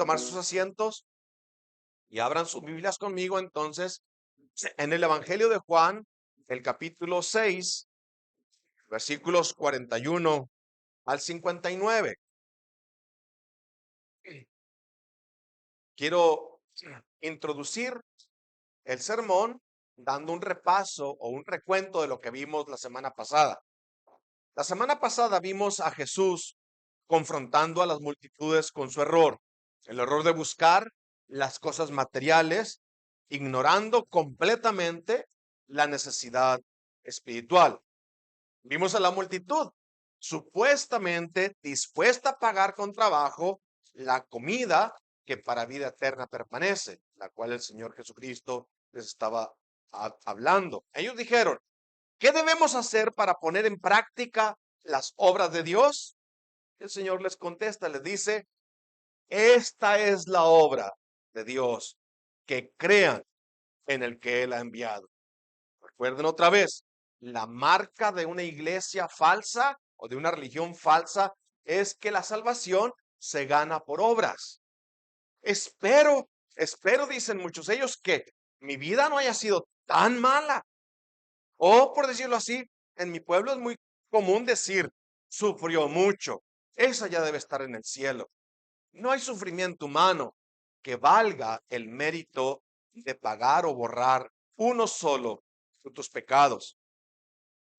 tomar sus asientos y abran sus Biblias conmigo entonces en el Evangelio de Juan, el capítulo 6, versículos 41 al 59. Quiero introducir el sermón dando un repaso o un recuento de lo que vimos la semana pasada. La semana pasada vimos a Jesús confrontando a las multitudes con su error, el error de buscar las cosas materiales, ignorando completamente la necesidad espiritual. Vimos a la multitud supuestamente dispuesta a pagar con trabajo la comida que para vida eterna permanece, la cual el Señor Jesucristo les estaba hablando. Ellos dijeron, ¿qué debemos hacer para poner en práctica las obras de Dios? El Señor les contesta, les dice, esta es la obra de Dios, que crean en el que Él ha enviado. Recuerden otra vez, la marca de una iglesia falsa o de una religión falsa es que la salvación se gana por obras. Espero, dicen muchos de ellos, que mi vida no haya sido tan mala. O, por decirlo así, en mi pueblo es muy común decir, sufrió mucho. Esa ya debe estar en el cielo. No hay sufrimiento humano que valga el mérito de pagar o borrar uno solo de tus pecados.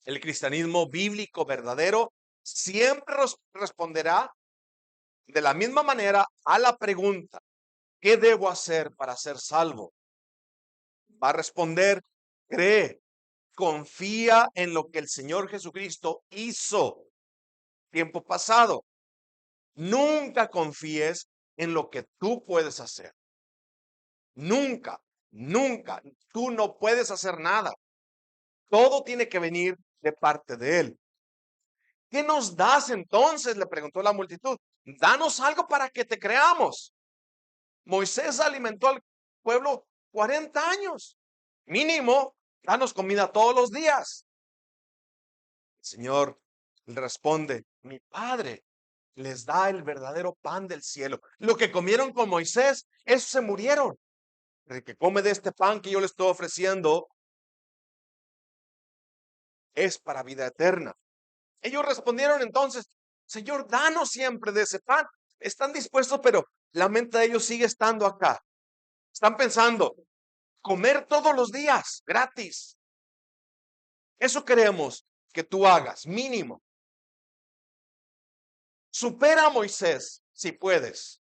El cristianismo bíblico verdadero siempre responderá de la misma manera a la pregunta, ¿qué debo hacer para ser salvo? Va a responder, cree, confía en lo que el Señor Jesucristo hizo tiempo pasado. Nunca confíes en lo que tú puedes hacer. Nunca, nunca. Tú no puedes hacer nada. Todo tiene que venir de parte de Él. ¿Qué nos das entonces? Le preguntó la multitud. Danos algo para que te creamos. Moisés alimentó al pueblo 40 años. Mínimo, danos comida todos los días. El Señor le responde, mi Padre les da el verdadero pan del cielo. Lo que comieron con Moisés, esos se murieron. El que come de este pan que yo le estoy ofreciendo es para vida eterna. Ellos respondieron entonces, Señor, danos siempre de ese pan. Están dispuestos, pero la mente de ellos sigue estando acá. Están pensando, comer todos los días, gratis. Eso queremos que tú hagas, mínimo. Supera a Moisés, si puedes.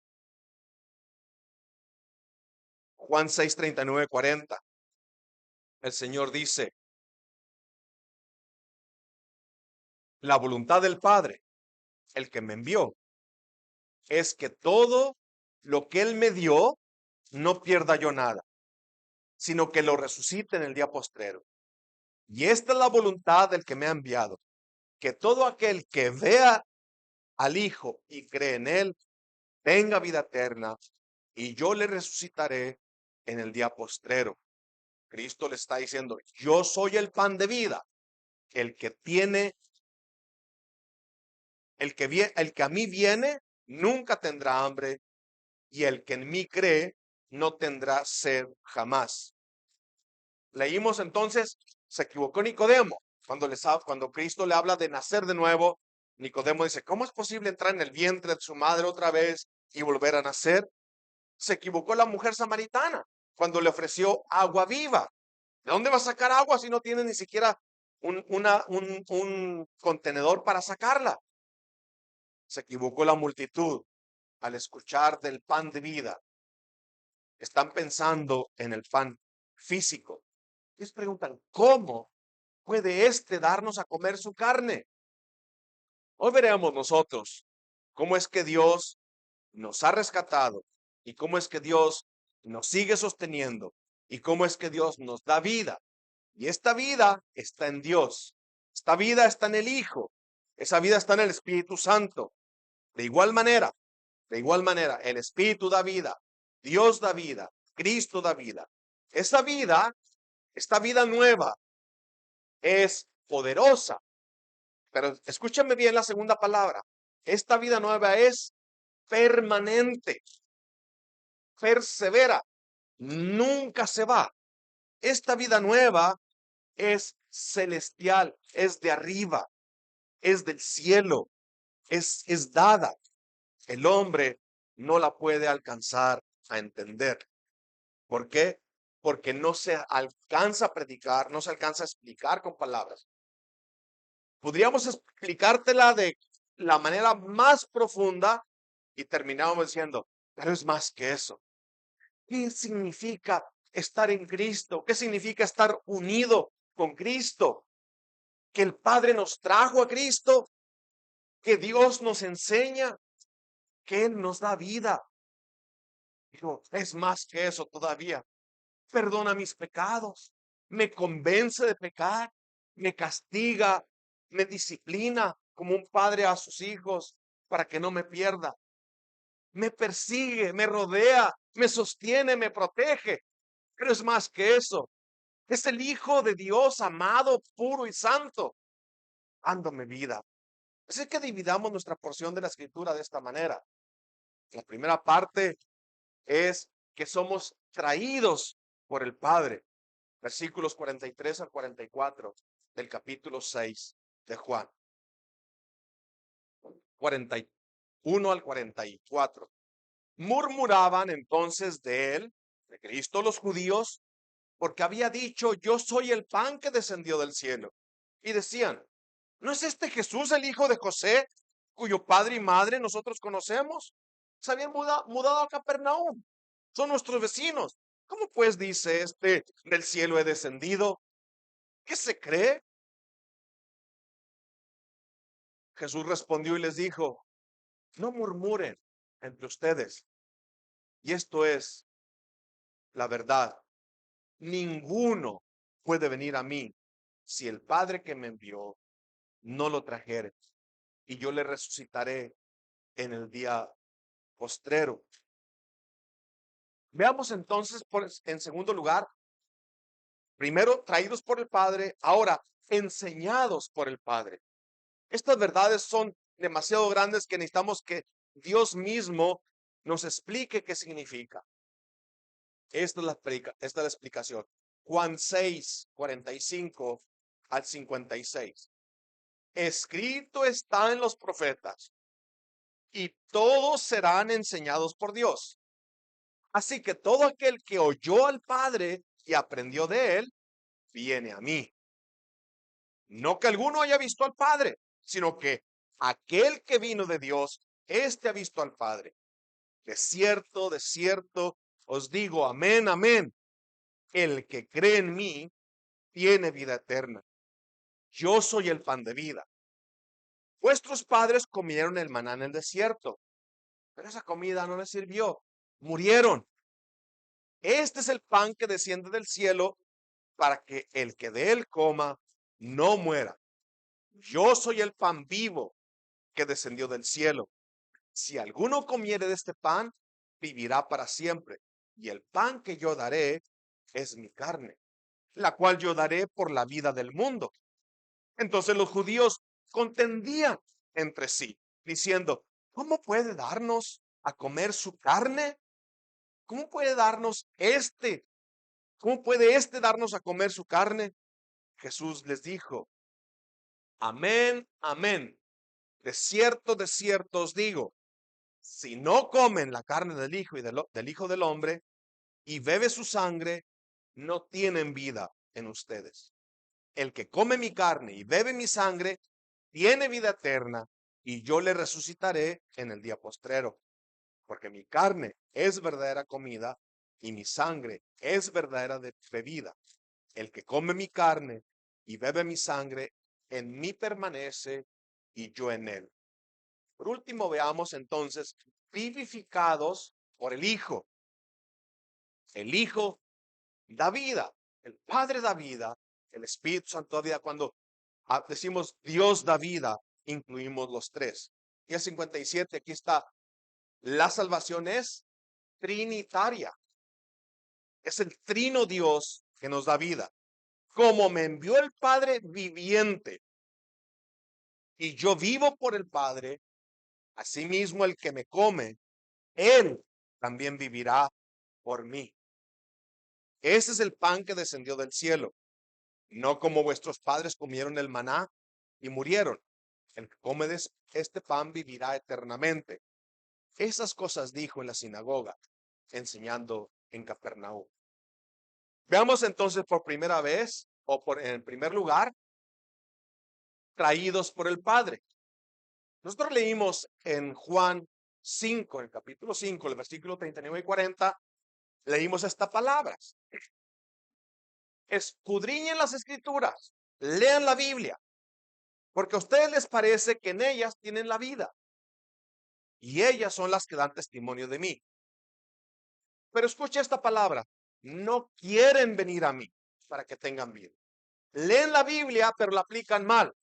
Juan 6, 39, 40. El Señor dice, la voluntad del Padre, el que me envió, es que todo lo que Él me dio, no pierda yo nada, sino que lo resucite en el día postrero. Y esta es la voluntad del que me ha enviado, que todo aquel que vea al Hijo y cree en Él, tenga vida eterna, y yo le resucitaré en el día postrero. Cristo le está diciendo, yo soy el pan de vida. El que tiene, el que a mí viene, nunca tendrá hambre, y el que en mí cree, no tendrá sed jamás. Leímos entonces, se equivocó Nicodemo. Cuando Cristo le habla de nacer de nuevo, Nicodemo dice, ¿cómo es posible entrar en el vientre de su madre otra vez y volver a nacer? Se equivocó la mujer samaritana cuando le ofreció agua viva. ¿De dónde va a sacar agua si no tiene ni siquiera un contenedor para sacarla? Se equivocó la multitud al escuchar del pan de vida. Están pensando en el pan físico. Ellos preguntan, ¿cómo puede éste darnos a comer su carne? Hoy veremos nosotros cómo es que Dios nos ha rescatado y cómo es que Dios nos sigue sosteniendo y cómo es que Dios nos da vida. Y esta vida está en Dios. Esta vida está en el Hijo. Esa vida está en el Espíritu Santo. De igual manera, el Espíritu da vida. Dios da vida. Cristo da vida. Esta vida nueva es poderosa. Pero escúchame bien la segunda palabra. Esta vida nueva es permanente. persevera, nunca se va. Esta vida nueva es celestial, es de arriba, es del cielo, es dada. El hombre no la puede alcanzar a entender. ¿Por qué? Porque no se alcanza a predicar, no se alcanza a explicar con palabras. Podríamos explicártela de la manera más profunda y terminamos diciendo, pero es más que eso. ¿Qué significa estar en Cristo? ¿Qué significa estar unido con Cristo? Que el Padre nos trajo a Cristo, que Dios nos enseña, que Él nos da vida. Digo, es más que eso todavía. Perdona mis pecados, me convence de pecar, me castiga, me disciplina como un padre a sus hijos para que no me pierda. Me persigue, me rodea, me sostiene, me protege. Pero es más que eso. Es el Hijo de Dios amado, puro y santo, dándome vida. Así que dividamos nuestra porción de la escritura de esta manera. La primera parte es que somos traídos por el Padre. Versículos 43 al 44 del capítulo 6 de Juan. 41 al 44. Murmuraban entonces de él, de Cristo, los judíos, porque había dicho, yo soy el pan que descendió del cielo. Y decían, ¿no es este Jesús el hijo de José, cuyo padre y madre nosotros conocemos? Se habían mudado a Capernaum. Son nuestros vecinos. ¿Cómo pues dice este, del cielo he descendido? ¿Qué se cree? Jesús respondió y les dijo, no murmuren entre ustedes. Y esto es la verdad. Ninguno puede venir a mí si el Padre que me envió no lo trajere. Y yo le resucitaré en el día postrero. Veamos entonces, en segundo lugar, primero traídos por el Padre, ahora enseñados por el Padre. Estas verdades son demasiado grandes que necesitamos que Dios mismo nos explique qué significa. Esta es la explicación. Juan 6, 45 al 56. Escrito está en los profetas, y todos serán enseñados por Dios. Así que todo aquel que oyó al Padre y aprendió de él, viene a mí. No que alguno haya visto al Padre, sino que aquel que vino de Dios, éste ha visto al Padre. De cierto, os digo, amén, amén. El que cree en mí tiene vida eterna. Yo soy el pan de vida. Vuestros padres comieron el maná en el desierto, pero esa comida no les sirvió. Murieron. Este es el pan que desciende del cielo para que el que de él coma no muera. Yo soy el pan vivo que descendió del cielo. Si alguno comiere de este pan, vivirá para siempre. Y el pan que yo daré es mi carne, la cual yo daré por la vida del mundo. Entonces los judíos contendían entre sí, diciendo, ¿cómo puede darnos a comer su carne? ¿Cómo puede darnos este? ¿Cómo puede este darnos a comer su carne? Jesús les dijo, amén, amén. De cierto os digo, si no comen la carne del Hijo y del Hijo del Hombre y bebe su sangre, no tienen vida en ustedes. El que come mi carne y bebe mi sangre, tiene vida eterna, y yo le resucitaré en el día postrero. Porque mi carne es verdadera comida y mi sangre es verdadera bebida. El que come mi carne y bebe mi sangre, en mí permanece y yo en él. Por último, veamos entonces, vivificados por el Hijo. El Hijo da vida, el Padre da vida, el Espíritu Santo da vida. Cuando decimos Dios da vida, incluimos los tres. Y el 57, aquí está, la salvación es trinitaria. Es el trino Dios que nos da vida. Como me envió el Padre viviente y yo vivo por el Padre, asimismo el que me come, él también vivirá por mí. Ese es el pan que descendió del cielo, no como vuestros padres comieron el maná y murieron. El que come de este pan vivirá eternamente. Esas cosas dijo en la sinagoga, enseñando en Capernaum. Veamos entonces por primera vez, en primer lugar, traídos por el Padre. Nosotros leímos en Juan 5, en el capítulo 5, el versículo 39 y 40, leímos estas palabras. Escudriñen las escrituras, lean la Biblia, porque a ustedes les parece que en ellas tienen la vida, y ellas son las que dan testimonio de mí. Pero escuche esta palabra, no quieren venir a mí para que tengan vida. Leen la Biblia, pero la aplican mal.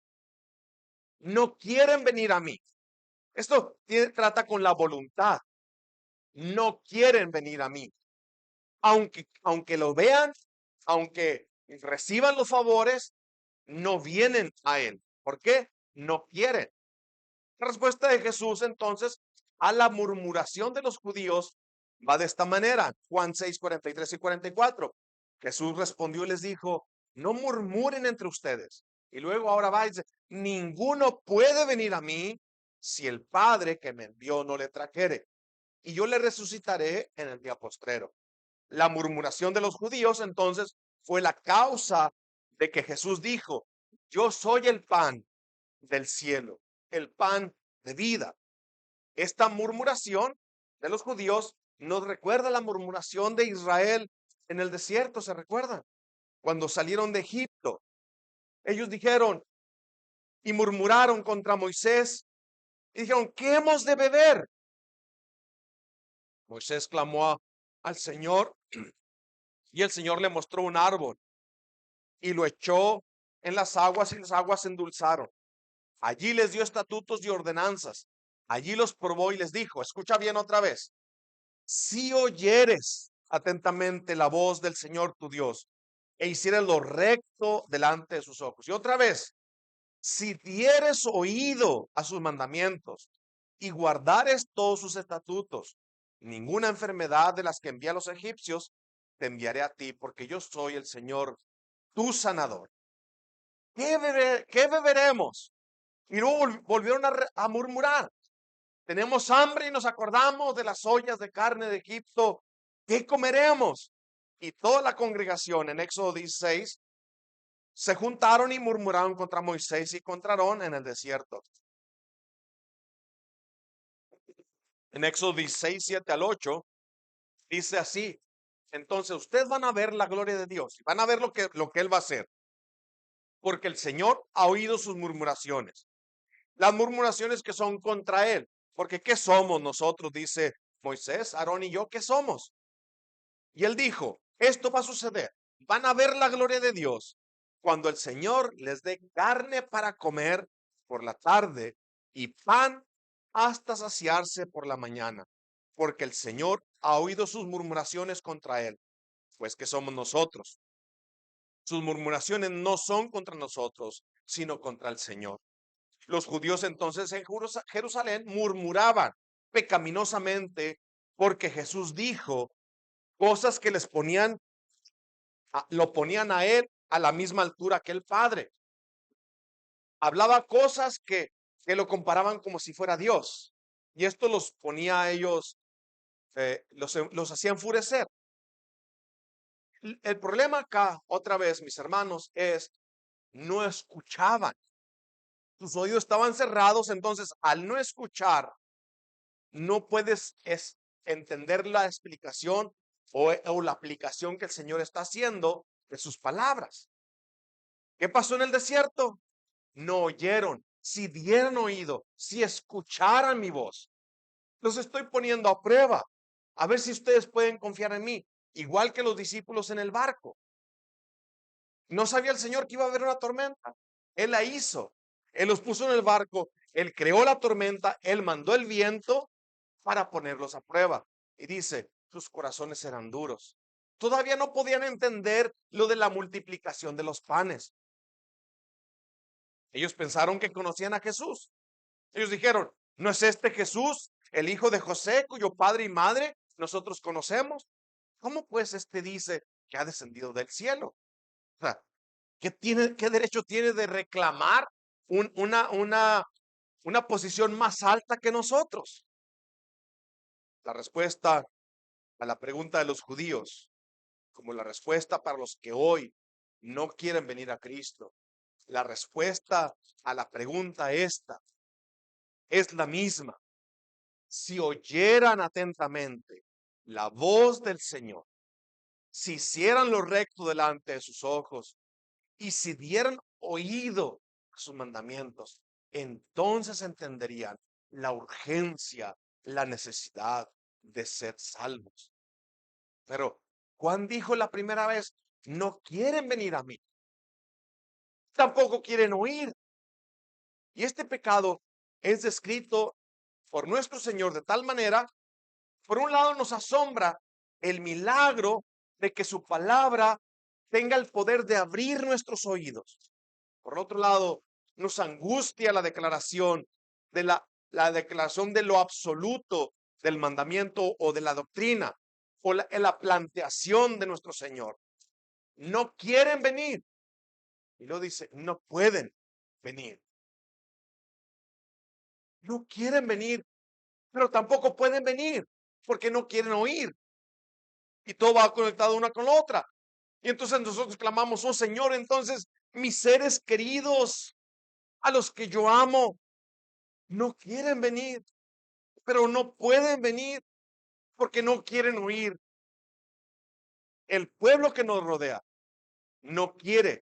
No quieren venir a mí. Esto trata con la voluntad. No quieren venir a mí. Aunque lo vean, aunque reciban los favores, no vienen a Él. ¿Por qué? No quieren. La respuesta de Jesús entonces a la murmuración de los judíos va de esta manera. Juan 6, 43 y 44. Jesús respondió y les dijo, no murmuren entre ustedes. Y luego ahora va y dice, ninguno puede venir a mí si el Padre que me envió no le trajere. Y yo le resucitaré en el día postrero. La murmuración de los judíos entonces fue la causa de que Jesús dijo, yo soy el pan del cielo, el pan de vida. Esta murmuración de los judíos nos recuerda la murmuración de Israel en el desierto, ¿se recuerdan? Cuando salieron de Egipto, ellos dijeron y murmuraron contra Moisés y dijeron, ¿qué hemos de beber? Moisés clamó al Señor y el Señor le mostró un árbol y lo echó en las aguas y las aguas se endulzaron. Allí les dio estatutos y ordenanzas. Allí los probó y les dijo, escucha bien otra vez, si oyeres atentamente la voz del Señor tu Dios e hicieres lo recto delante de sus ojos. Y otra vez, si dieres oído a sus mandamientos y guardares todos sus estatutos, ninguna enfermedad de las que envía a los egipcios te enviaré a ti, porque yo soy el Señor, tu sanador. ¿Qué beberemos? Y luego volvieron a murmurar. Tenemos hambre y nos acordamos de las ollas de carne de Egipto. ¿Qué comeremos? Y toda la congregación en Éxodo 16 se juntaron y murmuraron contra Moisés y contra Aarón en el desierto. En Éxodo 16, 7 al 8, dice así. Entonces ustedes van a ver la gloria de Dios. Van a ver lo que Él va a hacer. Porque el Señor ha oído sus murmuraciones. Las murmuraciones que son contra Él. Porque ¿qué somos nosotros? Dice Moisés, Aarón y yo, ¿qué somos? Y Él dijo, esto va a suceder. Van a ver la gloria de Dios cuando el Señor les dé carne para comer por la tarde y pan hasta saciarse por la mañana. Porque el Señor ha oído sus murmuraciones contra Él. Pues que somos nosotros. Sus murmuraciones no son contra nosotros, sino contra el Señor. Los judíos entonces en Jerusalén murmuraban pecaminosamente porque Jesús dijo cosas que lo ponían a él a la misma altura que el Padre. Hablaba cosas que lo comparaban como si fuera Dios. Y esto los ponía a ellos, los hacía enfurecer. El problema acá, otra vez, mis hermanos, es no escuchaban. Sus oídos estaban cerrados, entonces al no escuchar, no puedes entender la explicación o la aplicación que el Señor está haciendo de sus palabras. ¿Qué pasó en el desierto? No oyeron. Si dieran oído, si escucharan mi voz, los estoy poniendo a prueba. A ver si ustedes pueden confiar en mí, igual que los discípulos en el barco. ¿No sabía el Señor que iba a haber una tormenta? Él la hizo. Él los puso en el barco. Él creó la tormenta. Él mandó el viento para ponerlos a prueba. Y dice, sus corazones eran duros. Todavía no podían entender lo de la multiplicación de los panes. Ellos pensaron que conocían a Jesús. Ellos dijeron, ¿no es este Jesús, el hijo de José, cuyo padre y madre nosotros conocemos? ¿Cómo pues dice que ha descendido del cielo? O sea, ¿qué derecho tiene de reclamar una posición más alta que nosotros? La respuesta a la pregunta de los judíos, como la respuesta para los que hoy no quieren venir a Cristo, la respuesta a la pregunta esta es la misma. Si oyeran atentamente la voz del Señor, si hicieran lo recto delante de sus ojos y si dieran oído a sus mandamientos, entonces entenderían la urgencia, la necesidad de ser salvos. Pero Juan dijo la primera vez, no quieren venir a mí, tampoco quieren oír. Y este pecado es descrito por nuestro Señor de tal manera, por un lado nos asombra el milagro de que su palabra tenga el poder de abrir nuestros oídos. Por otro lado, nos angustia la declaración de la declaración de lo absoluto del mandamiento o de la doctrina o la planteación de nuestro Señor. No quieren venir. Y lo dice, no pueden venir. No quieren venir, pero tampoco pueden venir porque no quieren oír. Y todo va conectado una con la otra. Y entonces nosotros clamamos, oh Señor, entonces mis seres queridos, a los que yo amo, no quieren venir, pero no pueden venir porque no quieren oír. El pueblo que nos rodea no quiere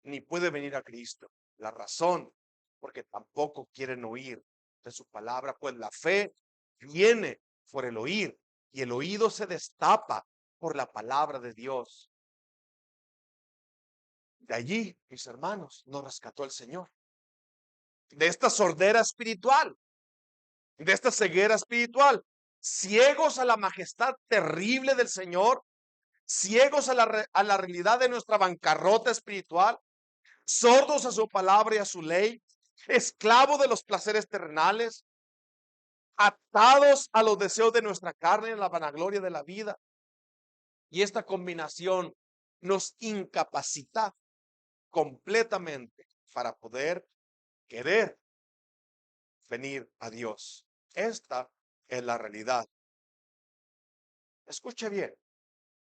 ni puede venir a Cristo. La razón, porque tampoco quieren oír de su palabra, pues la fe viene por el oír y el oído se destapa por la palabra de Dios. De allí, mis hermanos, nos rescató el Señor. De esta sordera espiritual, de esta ceguera espiritual, ciegos a la majestad terrible del Señor, ciegos a la realidad de nuestra bancarrota espiritual, sordos a su palabra y a su ley, esclavos de los placeres terrenales, atados a los deseos de nuestra carne y la vanagloria de la vida. Y esta combinación nos incapacita completamente para poder querer venir a Dios. Esta es la realidad. Escuche bien,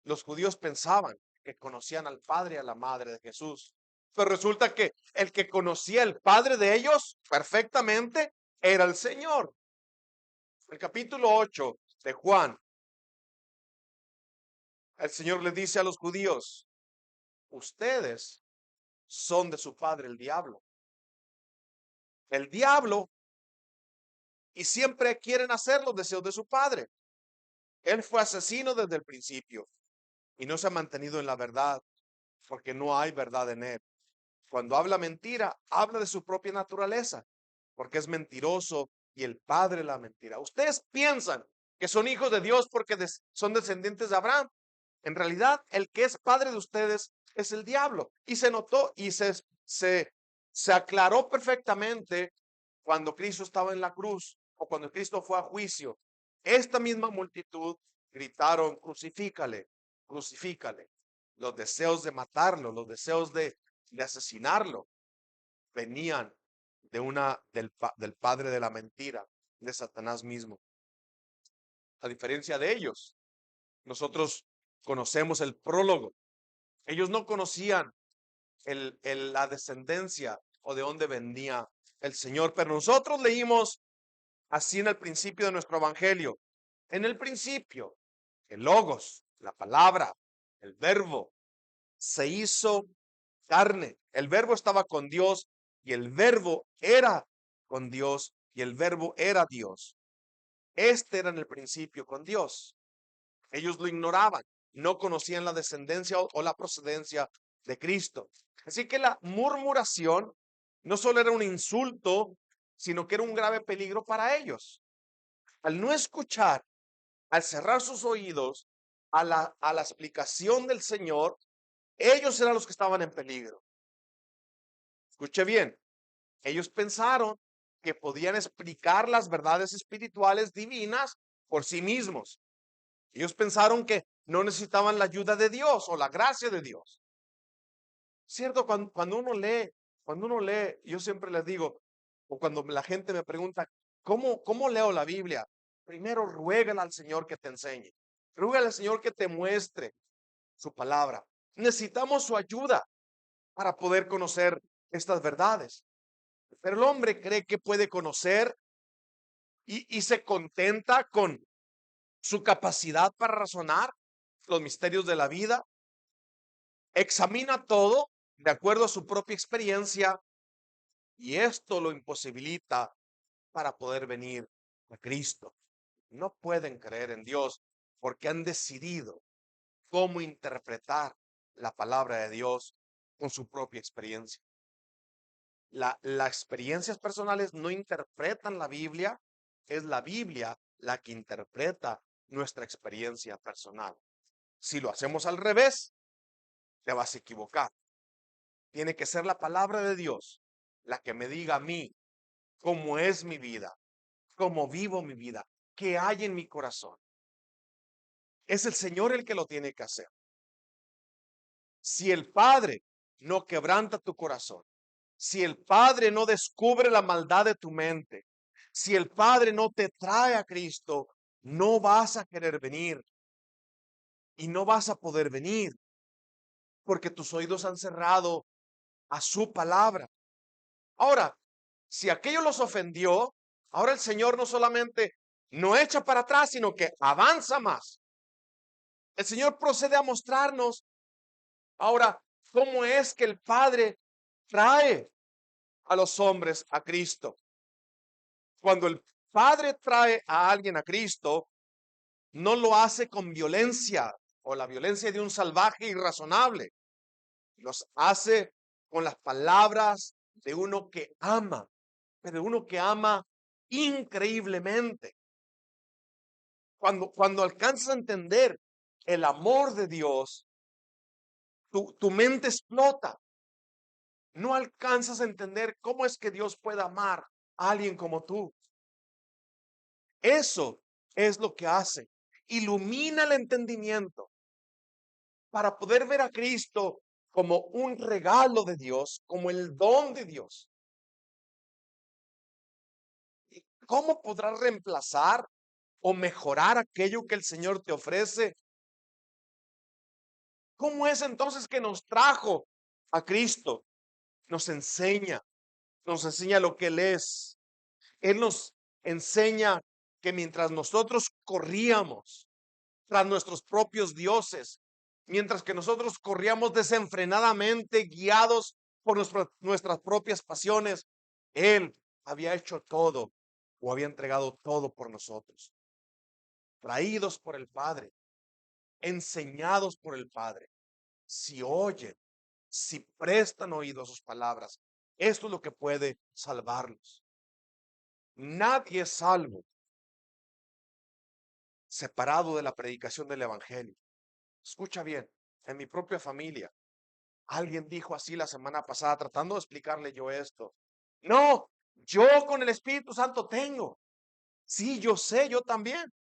los judíos pensaban que conocían al padre y a la madre de Jesús, pero resulta que el que conocía el padre de ellos perfectamente era el Señor. El capítulo 8 de Juan, el Señor le dice a los judíos, ustedes son de su padre el diablo. El diablo, y siempre quieren hacer los deseos de su padre. Él fue asesino desde el principio y no se ha mantenido en la verdad porque no hay verdad en él. Cuando habla mentira, habla de su propia naturaleza, porque es mentiroso y el padre de la mentira. Ustedes piensan que son hijos de Dios porque son descendientes de Abraham. En realidad, el que es padre de ustedes es el diablo. Y se notó y se aclaró perfectamente cuando Cristo estaba en la cruz o cuando Cristo fue a juicio. Esta misma multitud gritaron, crucifícale, crucifícale. Los deseos de matarlo, los deseos de asesinarlo, venían del padre de la mentira, de Satanás mismo. A diferencia de ellos, nosotros conocemos el prólogo. Ellos no conocían la descendencia o de dónde venía el Señor, pero nosotros leímos así en el principio de nuestro evangelio. En el principio, el logos, la palabra, el verbo, se hizo carne. El verbo estaba con Dios y el verbo era con Dios y el verbo era Dios. Este era en el principio con Dios. Ellos lo ignoraban, no conocían la descendencia o la procedencia de Cristo. Así que la murmuración no solo era un insulto, sino que era un grave peligro para ellos. Al no escuchar, al cerrar sus oídos a la explicación del Señor, ellos eran los que estaban en peligro. Escuche bien, ellos pensaron que podían explicar las verdades espirituales divinas por sí mismos. Ellos pensaron que no necesitaban la ayuda de Dios o la gracia de Dios. ¿Cierto? Cuando uno lee, yo siempre les digo, o cuando la gente me pregunta, ¿cómo leo la Biblia? Primero ruégale al Señor que te enseñe. Ruégale al Señor que te muestre su palabra. Necesitamos su ayuda para poder conocer estas verdades. Pero el hombre cree que puede conocer y se contenta con su capacidad para razonar los misterios de la vida. Examina todo de acuerdo a su propia experiencia y esto lo imposibilita para poder venir a Cristo. No pueden creer en Dios porque han decidido cómo interpretar la palabra de Dios con su propia experiencia. Las experiencias personales no interpretan la Biblia, es la Biblia la que interpreta nuestra experiencia personal. Si lo hacemos al revés, te vas a equivocar. Tiene que ser la palabra de Dios la que me diga a mí cómo es mi vida, cómo vivo mi vida, qué hay en mi corazón. Es el Señor el que lo tiene que hacer. Si el Padre no quebranta tu corazón, si el Padre no descubre la maldad de tu mente, si el Padre no te trae a Cristo, no vas a querer venir y no vas a poder venir porque tus oídos han cerrado a su palabra. Ahora, si aquello los ofendió, ahora el Señor no solamente no echa para atrás, sino que avanza más. El Señor procede a mostrarnos ahora cómo es que el Padre trae a los hombres a Cristo. Cuando el Padre trae a alguien a Cristo, no lo hace con violencia o la violencia de un salvaje irrazonable. Los hace con las palabras de uno que ama, pero uno que ama increíblemente. Cuando alcanzas a entender el amor de Dios, tu mente explota. No alcanzas a entender cómo es que Dios puede amar a alguien como tú. Eso es lo que hace. Ilumina el entendimiento para poder ver a Cristo como un regalo de Dios, como el don de Dios. ¿Cómo podrás reemplazar o mejorar aquello que el Señor te ofrece? ¿Cómo es entonces que nos trajo a Cristo? Nos enseña lo que Él es. Él nos enseña que mientras nosotros corríamos tras nuestros propios dioses, mientras que nosotros corríamos desenfrenadamente, guiados por nuestras propias pasiones, Él había hecho todo o había entregado todo por nosotros, traídos por el Padre, enseñados por el Padre. Si oyen, si prestan oído a sus palabras, esto es lo que puede salvarlos. Nadie es salvo separado de la predicación del Evangelio. Escucha bien, en mi propia familia, alguien dijo así la semana pasada, tratando de explicarle yo esto. No, yo con el Espíritu Santo tengo. Sí, yo sé, yo también.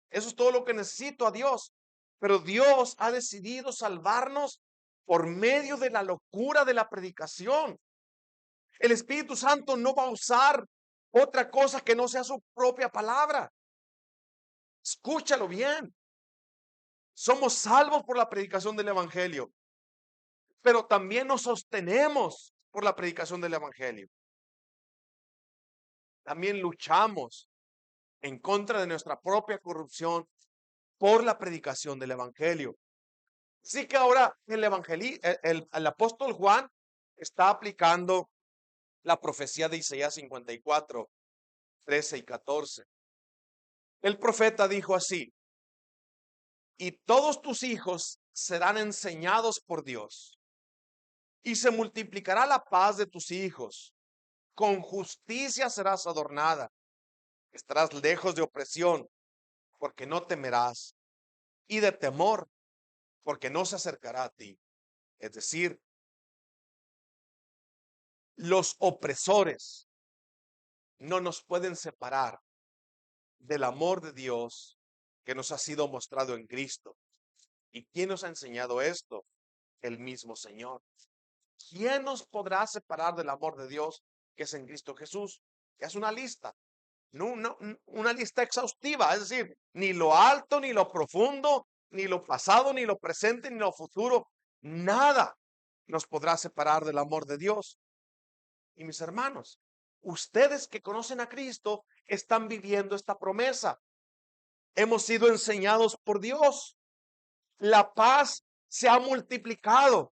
Eso es todo lo que necesito a Dios. Pero Dios ha decidido salvarnos por medio de la locura de la predicación. El Espíritu Santo no va a usar otra cosa que no sea su propia palabra. Escúchalo bien. Somos salvos por la predicación del Evangelio, pero también nos sostenemos por la predicación del Evangelio. También luchamos en contra de nuestra propia corrupción por la predicación del Evangelio. Así que ahora el apóstol Juan está aplicando la profecía de Isaías 54, 13 y 14. El profeta dijo así: y todos tus hijos serán enseñados por Dios, y se multiplicará la paz de tus hijos. Con justicia serás adornada. Estarás lejos de opresión, porque no temerás, y de temor, porque no se acercará a ti. Es decir, los opresores no nos pueden separar del amor de Dios que nos ha sido mostrado en Cristo. ¿Y quién nos ha enseñado esto? El mismo Señor. ¿Quién nos podrá separar del amor de Dios que es en Cristo Jesús? Es una lista, una lista exhaustiva, es decir, ni lo alto, ni lo profundo, ni lo pasado, ni lo presente, ni lo futuro, nada nos podrá separar del amor de Dios. Y mis hermanos, ustedes que conocen a Cristo están viviendo esta promesa. Hemos sido enseñados por Dios. La paz se ha multiplicado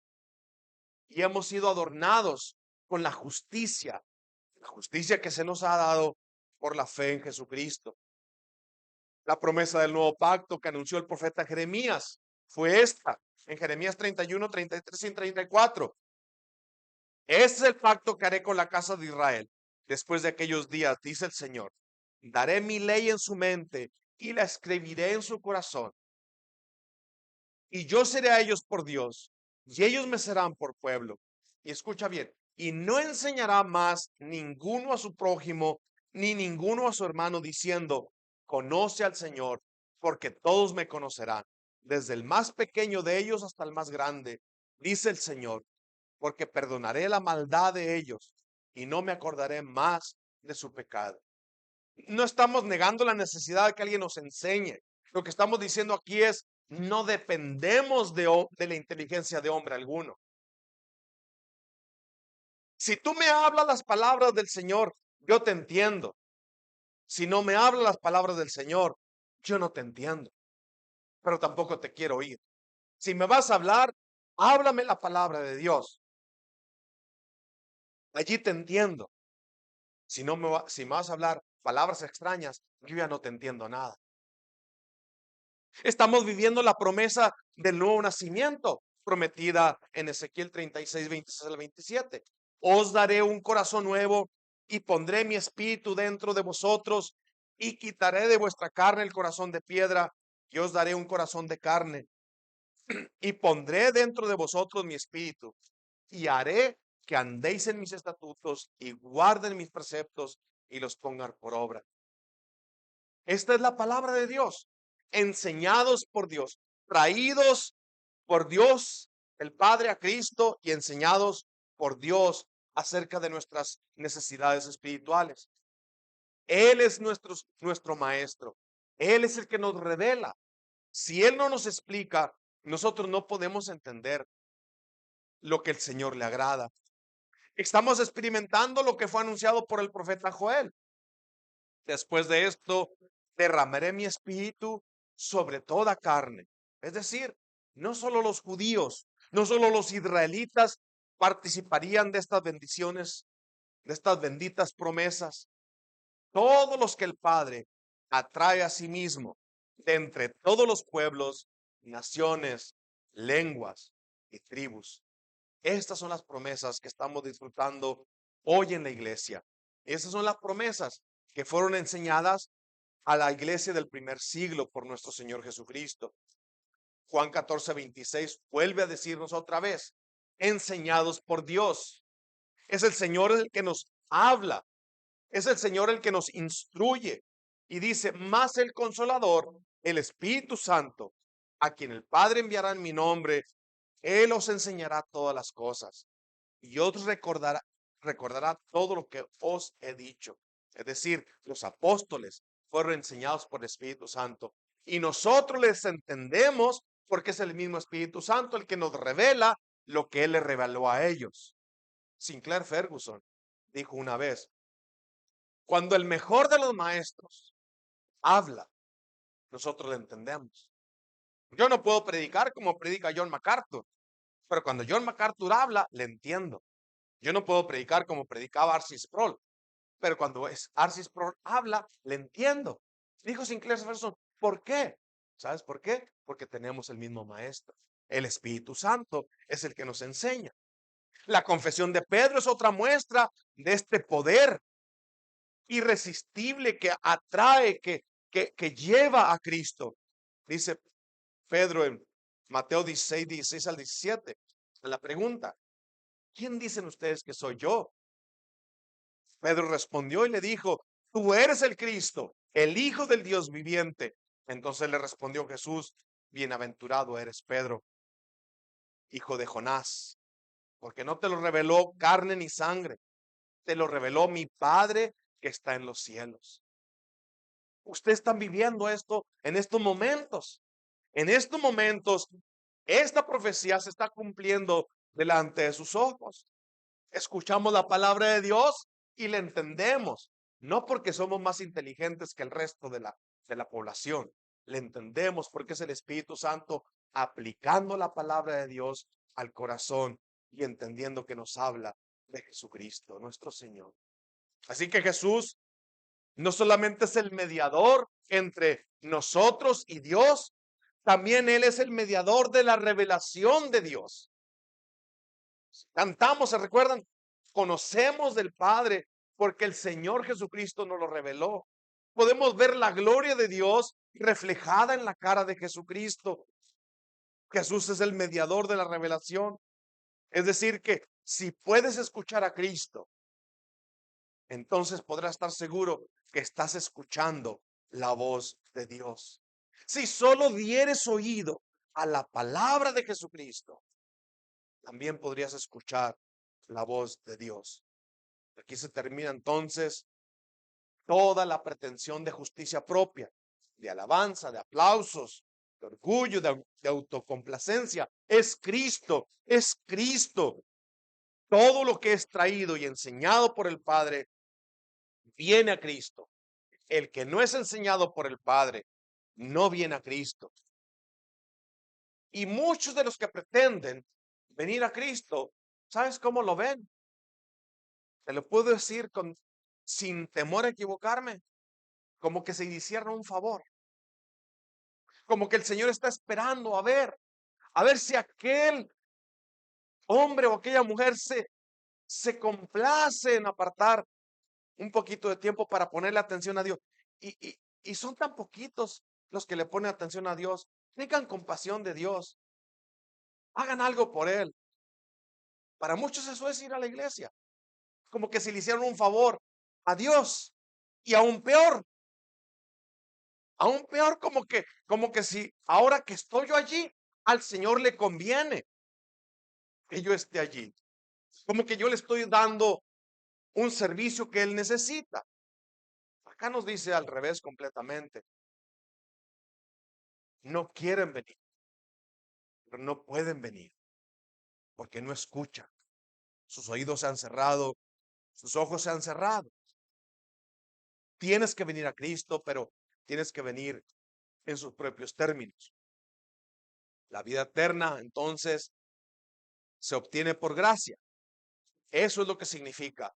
y hemos sido adornados con la justicia que se nos ha dado por la fe en Jesucristo. La promesa del nuevo pacto que anunció el profeta Jeremías fue esta, en Jeremías 31, 33 y 34. Este es el pacto que haré con la casa de Israel. Después de aquellos días, dice el Señor, daré mi ley en su mente y la escribiré en su corazón. Y yo seré a ellos por Dios, y ellos me serán por pueblo. Y escucha bien, y no enseñará más ninguno a su prójimo, ni ninguno a su hermano, diciendo, conoce al Señor, porque todos me conocerán, desde el más pequeño de ellos hasta el más grande, dice el Señor, porque perdonaré la maldad de ellos, y no me acordaré más de su pecado. No estamos negando la necesidad de que alguien nos enseñe. Lo que estamos diciendo aquí es, no dependemos de la inteligencia de hombre alguno. Si tú me hablas las palabras del Señor, yo te entiendo. Si no me hablas las palabras del Señor, yo no te entiendo, pero tampoco te quiero oír. Si me vas a hablar, háblame la palabra de Dios. Allí te entiendo. Si me vas a hablar palabras extrañas, yo ya no te entiendo nada. Estamos viviendo la promesa del nuevo nacimiento, prometida en Ezequiel 36, 26 al 27. Os daré un corazón nuevo y pondré mi espíritu dentro de vosotros y quitaré de vuestra carne el corazón de piedra y os daré un corazón de carne y pondré dentro de vosotros mi espíritu y haré que andéis en mis estatutos y guarden mis preceptos y los pongan por obra. Esta es la palabra de Dios, enseñados por Dios, traídos por Dios, el Padre a Cristo y enseñados por Dios acerca de nuestras necesidades espirituales. Él es nuestro maestro. Él es el que nos revela. Si Él no nos explica, nosotros no podemos entender lo que el Señor le agrada. Estamos experimentando lo que fue anunciado por el profeta Joel. Después de esto, derramaré mi espíritu sobre toda carne. Es decir, no solo los judíos, no solo los israelitas participarían de estas bendiciones, de estas benditas promesas. Todos los que el Padre atrae a sí mismo, de entre todos los pueblos, naciones, lenguas y tribus. Estas son las promesas que estamos disfrutando hoy en la iglesia. Esas son las promesas que fueron enseñadas a la iglesia del primer siglo por nuestro Señor Jesucristo. Juan 14, 26 vuelve a decirnos otra vez, enseñados por Dios. Es el Señor el que nos habla, es el Señor el que nos instruye y dice, más el Consolador, el Espíritu Santo, a quien el Padre enviará en mi nombre, Él os enseñará todas las cosas y os recordará todo lo que os he dicho. Es decir, los apóstoles fueron enseñados por el Espíritu Santo y nosotros les entendemos porque es el mismo Espíritu Santo el que nos revela lo que Él les reveló a ellos. Sinclair Ferguson dijo una vez, cuando el mejor de los maestros habla, nosotros le entendemos. Yo no puedo predicar como predica John MacArthur, pero cuando John MacArthur habla, le entiendo. Yo no puedo predicar como predicaba R.C. Sproul, pero cuando R.C. Sproul habla, le entiendo. Dijo Sinclair Ferguson, ¿por qué? ¿Sabes por qué? Porque tenemos el mismo maestro. El Espíritu Santo es el que nos enseña. La confesión de Pedro es otra muestra de este poder irresistible que atrae, que lleva a Cristo. Dice Pedro en Mateo 16, 16 al 17, en la pregunta, ¿quién dicen ustedes que soy yo? Pedro respondió y le dijo, tú eres el Cristo, el Hijo del Dios viviente. Entonces le respondió Jesús, bienaventurado eres, Pedro, hijo de Jonás, porque no te lo reveló carne ni sangre, te lo reveló mi Padre que está en los cielos. Ustedes están viviendo esto en estos momentos. En estos momentos, esta profecía se está cumpliendo delante de sus ojos. Escuchamos la palabra de Dios y la entendemos, no porque somos más inteligentes que el resto de la población. Le entendemos porque es el Espíritu Santo aplicando la palabra de Dios al corazón y entendiendo que nos habla de Jesucristo, nuestro Señor. Así que Jesús no solamente es el mediador entre nosotros y Dios, también Él es el mediador de la revelación de Dios. Cantamos, ¿se recuerdan? Conocemos del Padre porque el Señor Jesucristo nos lo reveló. Podemos ver la gloria de Dios reflejada en la cara de Jesucristo. Jesús es el mediador de la revelación. Es decir, que si puedes escuchar a Cristo, entonces podrás estar seguro que estás escuchando la voz de Dios. Si solo dieres oído a la palabra de Jesucristo, también podrías escuchar la voz de Dios. Aquí se termina entonces toda la pretensión de justicia propia, de alabanza, de aplausos, de orgullo, de autocomplacencia. Es Cristo, es Cristo. Todo lo que es traído y enseñado por el Padre viene a Cristo. El que no es enseñado por el Padre no viene a Cristo. Y muchos de los que pretenden venir a Cristo, ¿sabes cómo lo ven? Te lo puedo decir sin temor a equivocarme, como que se hicieron un favor, como que el Señor está esperando a ver si aquel hombre o aquella mujer se complace en apartar un poquito de tiempo para ponerle atención a Dios. Y son tan poquitos los que le ponen atención a Dios. Tengan compasión de Dios. Hagan algo por Él. Para muchos eso es ir a la iglesia. Como que si le hicieron un favor a Dios. Y aún peor como que si ahora que estoy yo allí, al Señor le conviene que yo esté allí. Como que yo le estoy dando un servicio que Él necesita. Acá nos dice al revés completamente. No quieren venir, pero no pueden venir porque no escuchan. Sus oídos se han cerrado, sus ojos se han cerrado. Tienes que venir a Cristo, pero tienes que venir en sus propios términos. La vida eterna, entonces, se obtiene por gracia. Eso es lo que significa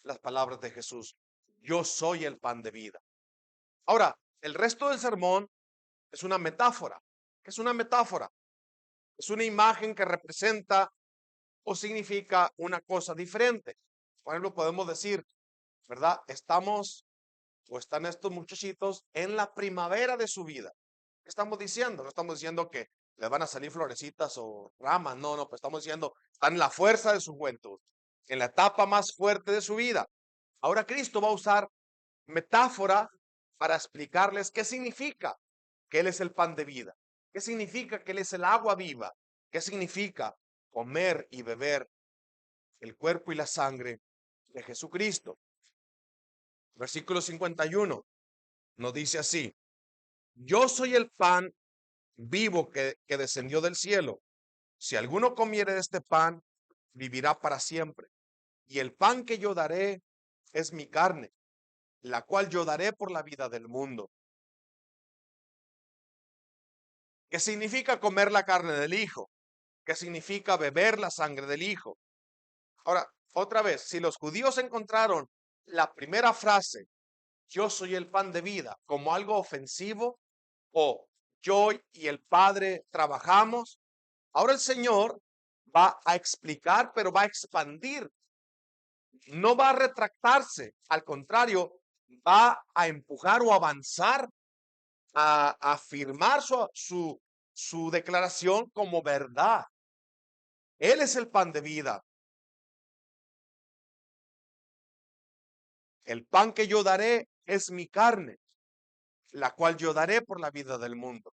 las palabras de Jesús. Yo soy el pan de vida. Ahora, el resto del sermón es una metáfora. ¿Qué es una metáfora? Es una imagen que representa o significa una cosa diferente. Por ejemplo, podemos decir, ¿verdad? Están estos muchachitos en la primavera de su vida. ¿Qué estamos diciendo? No estamos diciendo que les van a salir florecitas o ramas, no, pues estamos diciendo, están en la fuerza de su juventud, en la etapa más fuerte de su vida. Ahora Cristo va a usar metáfora para explicarles qué significa que Él es el pan de vida, qué significa que Él es el agua viva, qué significa comer y beber el cuerpo y la sangre de Jesucristo. Versículo 51 nos dice así: yo soy el pan vivo que descendió del cielo. Si alguno comiere de este pan, vivirá para siempre. Y el pan que yo daré es mi carne, la cual yo daré por la vida del mundo. ¿Qué significa comer la carne del Hijo? ¿Qué significa beber la sangre del Hijo? Ahora, otra vez, si los judíos encontraron la primera frase, yo soy el pan de vida, como algo ofensivo, o yo y el Padre trabajamos, ahora el Señor va a explicar, pero va a expandir. No va a retractarse, al contrario, va a empujar o avanzar, a afirmar su declaración como verdad. Él es el pan de vida. El pan que yo daré es mi carne, la cual yo daré por la vida del mundo.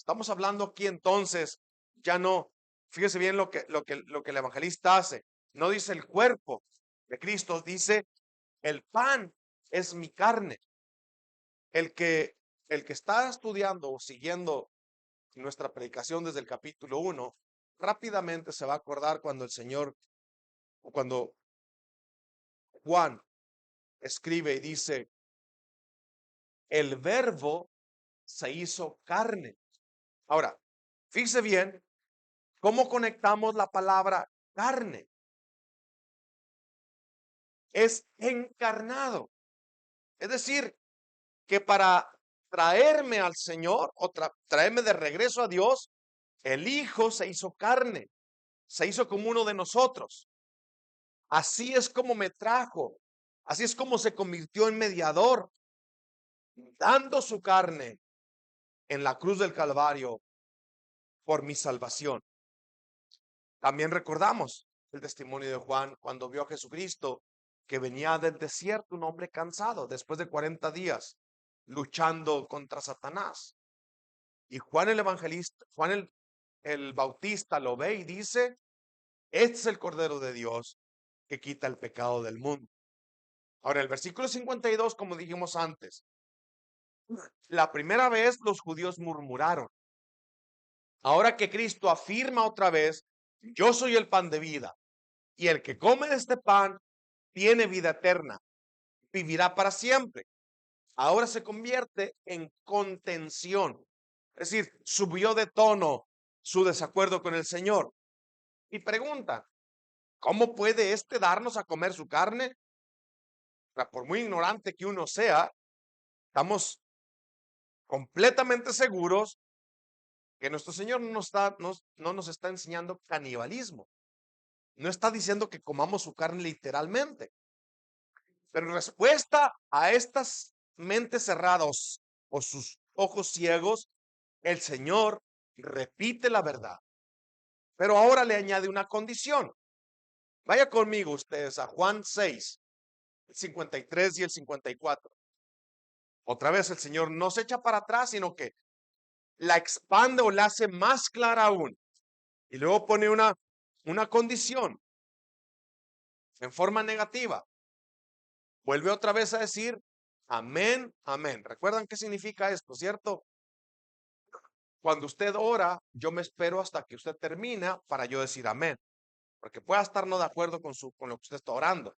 Estamos hablando aquí entonces, ya no, fíjese bien lo que el evangelista hace. No dice el cuerpo de Cristo, dice el pan es mi carne. El que, el que está estudiando o siguiendo nuestra predicación desde el capítulo 1, rápidamente se va a acordar cuando el Señor, o cuando Juan escribe y dice, el verbo se hizo carne. Ahora, fíjese bien cómo conectamos la palabra carne. Es encarnado. Es decir, que para traerme al Señor o traerme de regreso a Dios, el Hijo se hizo carne, se hizo como uno de nosotros. Así es como me trajo, así es como se convirtió en mediador, dando su carne en la cruz del Calvario por mi salvación. También recordamos el testimonio de Juan cuando vio a Jesucristo que venía del desierto, un hombre cansado, después de 40 días luchando contra Satanás. Y Juan el evangelista, Juan el Bautista lo ve y dice, este es el Cordero de Dios que quita el pecado del mundo. Ahora, el versículo 52, como dijimos antes, la primera vez los judíos murmuraron. Ahora que Cristo afirma otra vez, yo soy el pan de vida, y el que come de este pan tiene vida eterna, vivirá para siempre. Ahora se convierte en contención, es decir, subió de tono su desacuerdo con el Señor. Y pregunta, ¿cómo puede éste darnos a comer su carne? O sea, por muy ignorante que uno sea, estamos completamente seguros que nuestro Señor no nos está enseñando canibalismo. No está diciendo que comamos su carne literalmente. Pero en respuesta a estas mentes cerradas o sus ojos ciegos, el Señor repite la verdad. Pero ahora le añade una condición. Vaya conmigo ustedes a Juan 6, el 53 y el 54. Otra vez el Señor no se echa para atrás, sino que la expande o la hace más clara aún. Y luego pone una condición en forma negativa. Vuelve otra vez a decir, amén, amén. ¿Recuerdan qué significa esto, cierto? Cuando usted ora, yo me espero hasta que usted termina para yo decir amén. Porque pueda estar no de acuerdo con lo que usted está orando.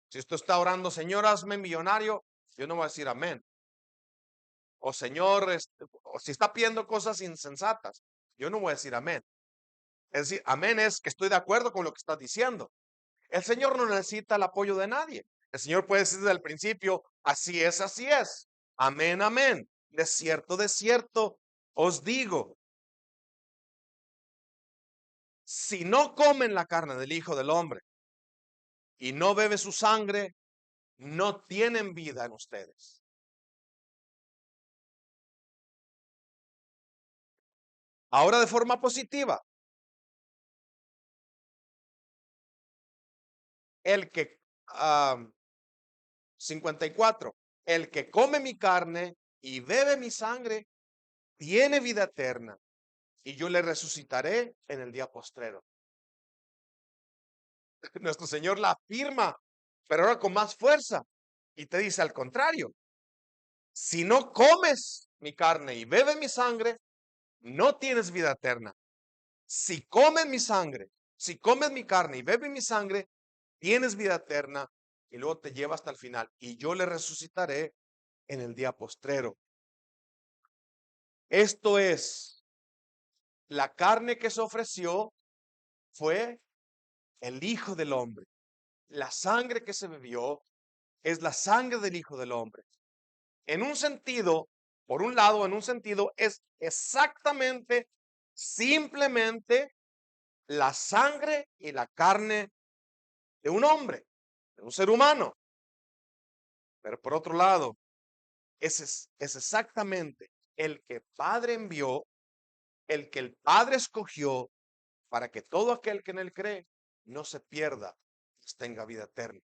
Si usted está orando, Señor, hazme millonario, yo no voy a decir amén. O Señor, o si está pidiendo cosas insensatas, yo no voy a decir amén. Es decir, amén es que estoy de acuerdo con lo que estás diciendo. El Señor no necesita el apoyo de nadie. El Señor puede decir desde el principio, así es, así es. Amén, amén. De cierto, os digo, si no comen la carne del Hijo del Hombre y no bebe su sangre, no tienen vida en ustedes. Ahora de forma positiva, el que, 54, el que come mi carne y bebe mi sangre, tiene vida eterna, y yo le resucitaré en el día postrero. Nuestro Señor la afirma, pero ahora con más fuerza, y te dice al contrario, si no comes mi carne y bebes mi sangre, no tienes vida eterna. Si comes mi sangre, si comes mi carne y bebes mi sangre, tienes vida eterna, y luego te lleva hasta el final, y yo le resucitaré en el día postrero. Esto es, la carne que se ofreció fue el Hijo del Hombre. La sangre que se bebió es la sangre del Hijo del Hombre. En un sentido, por un lado, en un sentido, es exactamente, simplemente la sangre y la carne de un hombre, de un ser humano. Pero por otro lado, es exactamente el que Padre envió, el que el Padre escogió para que todo aquel que en él cree no se pierda, pues tenga vida eterna.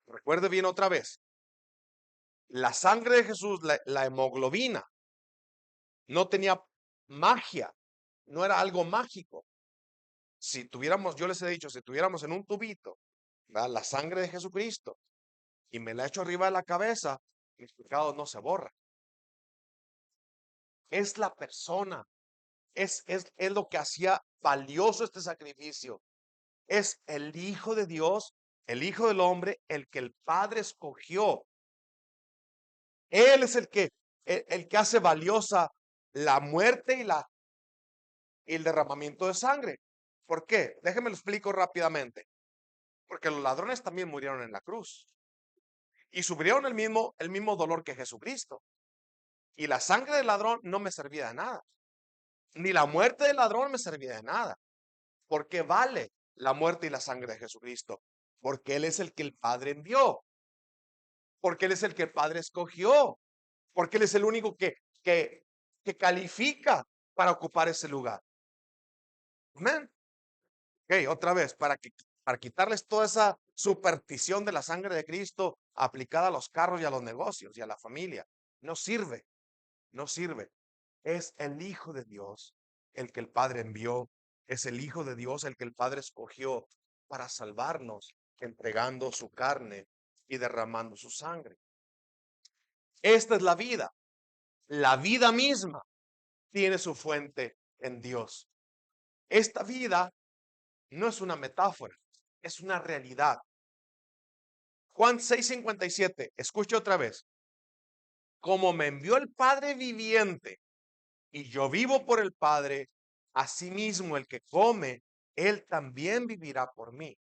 Recuerde bien otra vez, la sangre de Jesús, la hemoglobina, no tenía magia, no era algo mágico. Si tuviéramos, yo les he dicho, si tuviéramos en un tubito, ¿verdad?, la sangre de Jesucristo y me la echo arriba de la cabeza, mis pecados no se borran. Es la persona, es lo que hacía valioso este sacrificio. Es el Hijo de Dios, el Hijo del Hombre, el que el Padre escogió. Él es el que hace valiosa la muerte y el derramamiento de sangre. ¿Por qué? Déjenme lo explico rápidamente. Porque los ladrones también murieron en la cruz y sufrieron el mismo dolor que Jesucristo. Y la sangre del ladrón no me servía de nada. Ni la muerte del ladrón me servía de nada. Porque vale la muerte y la sangre de Jesucristo. Porque Él es el que el Padre envió. Porque Él es el que el Padre escogió. Porque Él es el único que califica para ocupar ese lugar. Amén. Ok, otra vez, para quitarles toda esa superstición de la sangre de Cristo aplicada a los carros y a los negocios y a la familia. No sirve, no sirve. Es el Hijo de Dios el que el Padre envió. Es el Hijo de Dios el que el Padre escogió para salvarnos, entregando su carne y derramando su sangre. Esta es la vida. La vida misma tiene su fuente en Dios. Esta vida no es una metáfora, es una realidad. Juan 6:57, escuche otra vez. Como me envió el Padre viviente y yo vivo por el Padre, asimismo el que come, él también vivirá por mí.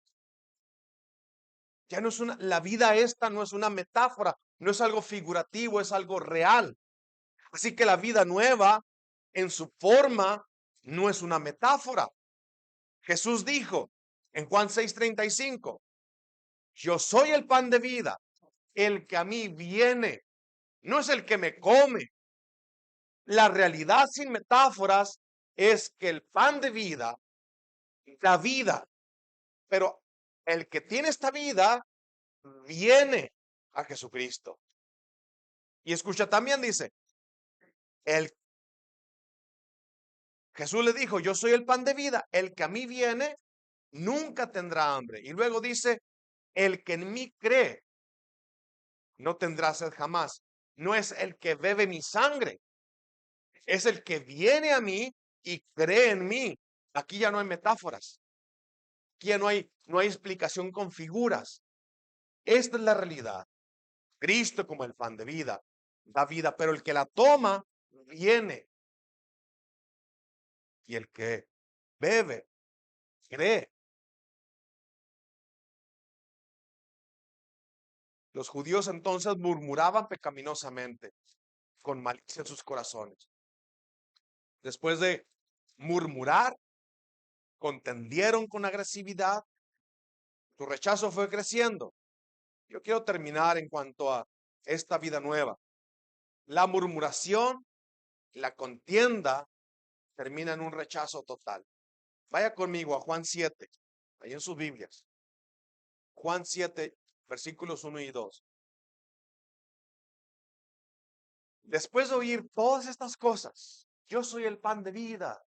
Ya no es la vida esta no es una metáfora, no es algo figurativo, es algo real. Así que la vida nueva en su forma no es una metáfora. Jesús dijo en Juan 6:35, yo soy el pan de vida, el que a mí viene, no es el que me come. La realidad sin metáforas es que el pan de vida, la vida, pero el que tiene esta vida viene a Jesucristo. Y escucha, también dice, el Jesús le dijo, yo soy el pan de vida, el que a mí viene nunca tendrá hambre. Y luego dice, el que en mí cree no tendrá sed jamás. No es el que bebe mi sangre, es el que viene a mí y cree en mí. Aquí ya no hay metáforas. Aquí ya no hay explicación con figuras. Esta es la realidad. Cristo como el pan de vida da vida, pero el que la toma viene. Y el que bebe, cree. Los judíos entonces murmuraban pecaminosamente, con malicia en sus corazones. Después de murmurar, contendieron con agresividad. Su rechazo fue creciendo. Yo quiero terminar en cuanto a esta vida nueva. La murmuración, la contienda, termina en un rechazo total. Vaya conmigo a Juan 7, ahí en sus Biblias. Juan 7, versículos 1 y 2. Después de oír todas estas cosas, yo soy el pan de vida.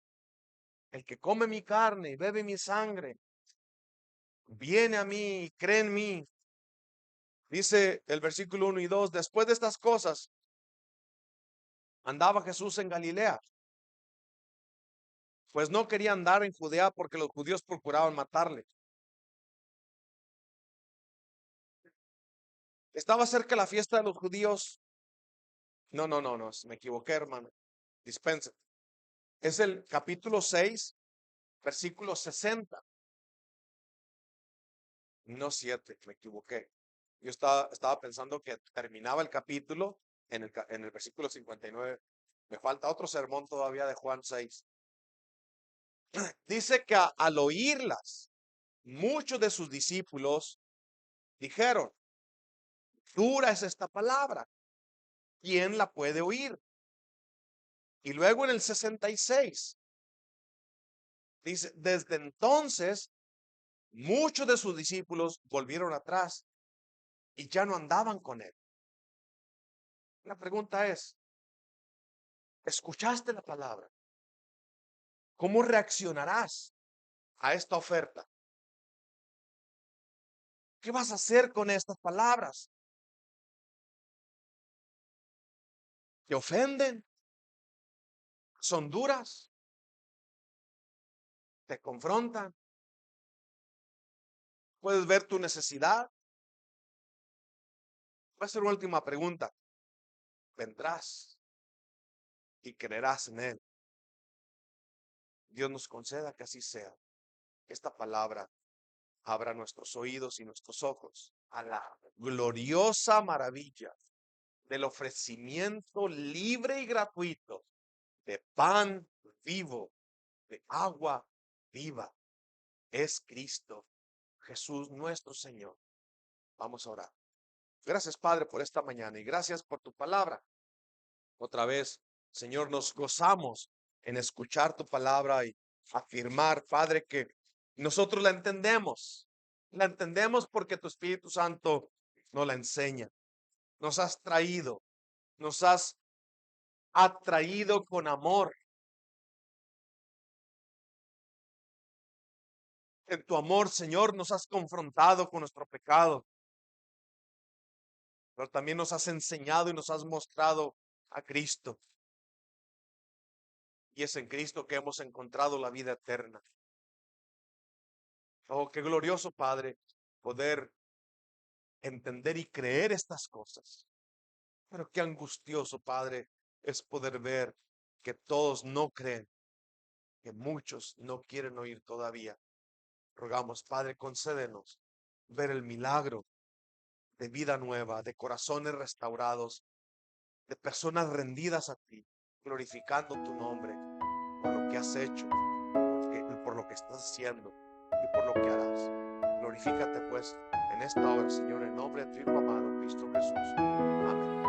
El que come mi carne y bebe mi sangre, viene a mí y cree en mí. Dice el versículo 1 y 2, después de estas cosas, andaba Jesús en Galilea, pues no quería andar en Judea porque los judíos procuraban matarle. Estaba cerca la fiesta de los judíos. No, me equivoqué, hermano. Dispense. Es el capítulo 6, versículo 60. No 7, me equivoqué. Yo estaba pensando que terminaba el capítulo en el versículo 59. Me falta otro sermón todavía de Juan 6. Dice que al oírlas, muchos de sus discípulos dijeron, dura es esta palabra, ¿quién la puede oír? Y luego en el 66, dice, desde entonces, muchos de sus discípulos volvieron atrás y ya no andaban con él. La pregunta es, ¿escuchaste la palabra? ¿Cómo reaccionarás a esta oferta? ¿Qué vas a hacer con estas palabras? ¿Te ofenden? ¿Son duras? ¿Te confrontan? ¿Puedes ver tu necesidad? Voy a hacer una última pregunta. ¿Vendrás y creerás en Él? Dios nos conceda que así sea. Que esta palabra abra nuestros oídos y nuestros ojos a la gloriosa maravilla del ofrecimiento libre y gratuito de pan vivo, de agua viva. Es Cristo Jesús nuestro Señor. Vamos a orar. Gracias, Padre, por esta mañana y gracias por tu palabra. Otra vez, Señor, nos gozamos en escuchar tu palabra y afirmar, Padre, que nosotros la entendemos. La entendemos porque tu Espíritu Santo nos la enseña. Nos has traído, nos has atraído con amor. En tu amor, Señor, nos has confrontado con nuestro pecado, pero también nos has enseñado y nos has mostrado a Cristo. Y es en Cristo que hemos encontrado la vida eterna. Oh, qué glorioso, Padre, poder entender y creer estas cosas. Pero qué angustioso, Padre, es poder ver que todos no creen, que muchos no quieren oír todavía. Rogamos, Padre, concédenos ver el milagro de vida nueva, de corazones restaurados, de personas rendidas a ti, glorificando tu nombre por lo que has hecho, por lo que estás haciendo y por lo que harás. Glorifícate pues en esta hora, Señor, en nombre de tu Hijo amado, Cristo Jesús. Amén.